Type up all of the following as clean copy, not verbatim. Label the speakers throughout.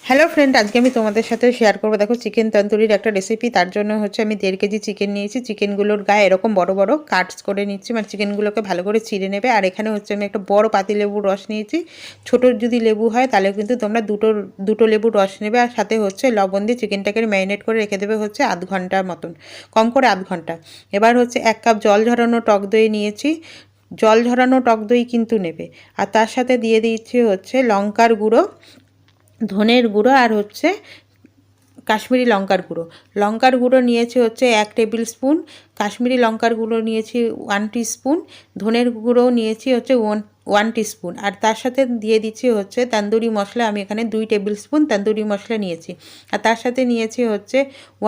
Speaker 1: Hello friend, আজকে আমি তোমাদের সাথে শেয়ার করবো। দেখো, চিকেন তন্দুরির একটা রেসিপি। তার জন্য হচ্ছে আমি 1.5 কেজি চিকেন নিয়েছি। চিকেনগুলোর গায়ে এরকম বড় বড় কাটস করে নিচ্ছি, মানে চিকেনগুলোকে ভালো করে চিড়ে নেবে। আর এখানে হচ্ছে আমি একটা বড় পাতিলেবুর রস নিয়েছি। ছোটো যদি লেবু হয় তাহলে কিন্তু তোমরা দুটো লেবুর রস নেবে। আর সাথে হচ্ছে লবণ দিয়ে চিকেনটাকে ম্যারিনেট করে রেখে দেবে হচ্ছে আধ ঘন্টার মতন, কম করে আধ ঘন্টা। এবার হচ্ছে 1 কাপ জল ঝরানো টক দই নিয়েছি। জল ঝরানো টক দই কিন্তু নেবে। আর তার সাথে দিয়ে দিচ্ছি হচ্ছে লঙ্কার গুঁড়ো, ধনের গুঁড়ো, আর হচ্ছে কাশ্মীরি লঙ্কার গুঁড়ো নিয়েছি হচ্ছে 1 টেবিল স্পুন, কাশ্মীরি লঙ্কার গুঁড়ো নিয়েছি 1 টিস্পুন, ধনের গুঁড়ো নিয়েছি হচ্ছে 1 টিস্পুন। আর তার সাথে দিয়ে দিচ্ছি হচ্ছে তান্দুরি মশলা। আমি এখানে 2 টেবিল স্পুন তান্দুরি মশলা নিয়েছি। আর তার সাথে নিয়েছি হচ্ছে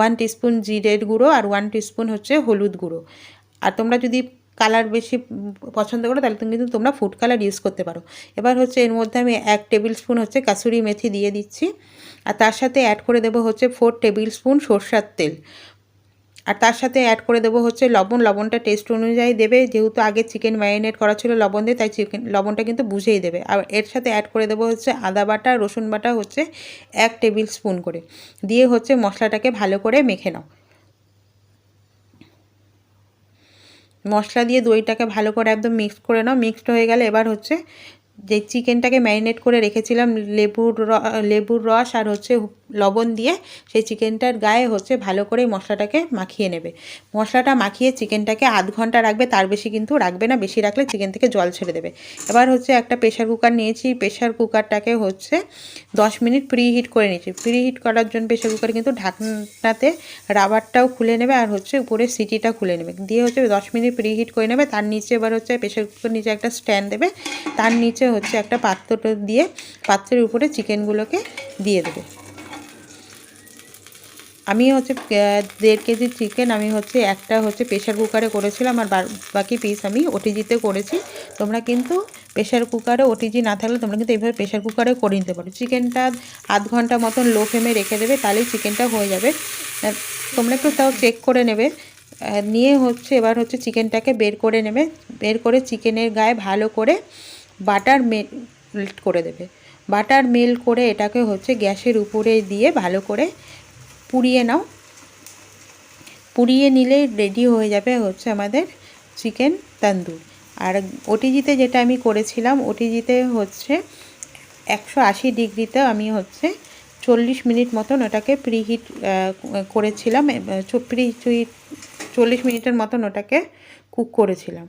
Speaker 1: 1 টিস্পুন জিরের গুঁড়ো আর 1 টিস্পুন হচ্ছে হলুদ গুঁড়ো। আর তোমরা যদি কালার বেশি পছন্দ করো তাহলে কিন্তু তোমরা ফুড কালার ইউজ করতে পারো। এবার হচ্ছে এর মধ্যে আমি 1 টেবিল স্পুন হচ্ছে কাসুরি মেথি দিয়ে দিচ্ছি। আর তার সাথে অ্যাড করে দেবো হচ্ছে 4 টেবিল স্পুন সরষের তেল। আর তার সাথে অ্যাড করে দেবো হচ্ছে লবণটা টেস্ট অনুযায়ী দেবে, যেহেতু আগে চিকেন ম্যারিনেট করা ছিল লবণ দিয়ে, তাই লবণটা কিন্তু বুঝেই দেবে। আর এর সাথে অ্যাড করে দেবো হচ্ছে আদা বাটা, রসুন বাটা হচ্ছে 1 টেবিল স্পুন করে দিয়ে হচ্ছে মশলাটাকে ভালো করে মেখে নাও। মশলা দিয়ে দইটাকে ভালো করে একদম মিক্স করে নাও। মিক্সড হয়ে গেলে এবার হচ্ছে যে চিকেনটাকে ম্যারিনেট করে রেখেছিলাম লেবুর রস আর হচ্ছে লবণ দিয়ে, সেই চিকেনটার গায়ে হচ্ছে ভালো করে মশলাটাকে মাখিয়ে নেবে। মশলাটা মাখিয়ে চিকেনটাকে আধ ঘন্টা রাখবে, তার বেশি কিন্তু রাখবে না, বেশি রাখলে চিকেন থেকে জল ছেড়ে দেবে। এবার হচ্ছে একটা প্রেশার কুকার নিয়েছি। প্রেশার কুকারটাকে হচ্ছে 10 মিনিট প্রিহিট করে নিয়েছি। প্রিহিট করার জন্য প্রেশার কুকারে কিন্তু ঢাকনাতে রাবারটাও খুলে নেবে আর হচ্ছে উপরে সিটিটা খুলে নেবে, দিয়ে হচ্ছে 10 মিনিট প্রিহিট করে নেবে। তার নিচে এবার হচ্ছে প্রেশার কুকার নিচে একটা স্ট্যান্ড দেবে, তার নিচে হচ্ছে একটা পাত্রটা দিয়ে পাত্রের উপরে চিকেনগুলোকে দিয়ে দেবে। আমি হচ্ছে 1.5 কেজি চিকেন আমি হচ্ছে একটা হচ্ছে প্রেশার কুকারে করেছিলাম, আর বাকি পিস আমি ওটিজিতে করেছি। তোমরা কিন্তু প্রেশার কুকারে ওটিজি না থাকলে তোমরা কিন্তু এইভাবে প্রেশার কুকারে করে নিতে পারো। চিকেনটা আধ ঘন্টা মতন লো ফ্লেমে রেখে দেবে, তাহলেই চিকেনটা হয়ে যাবে। তোমরা একটু তাও চেক করে নেবে। নিয়ে হচ্ছে এবার হচ্ছে চিকেনটাকে বের করে নেবে। বের করে চিকেনের গায়ে ভালো করে বাটার মেল্ট করে দেবে। বাটার মেল্ট করে এটাকে হচ্ছে গ্যাসের উপরে দিয়ে ভালো করে পুড়িয়ে নাও। পুড়িয়ে নিলেই রেডি হয়ে যাবে হচ্ছে আমাদের চিকেন তন্দুর। আর ওটিজিতে যেটা আমি করেছিলাম, ওটিজিতে হচ্ছে 180 ডিগ্রিতে আমি হচ্ছে 40 মিনিট মতন ওটাকে প্রিহিট করেছিলাম। 40 মিনিটের মতন ওটাকে কুক করেছিলাম।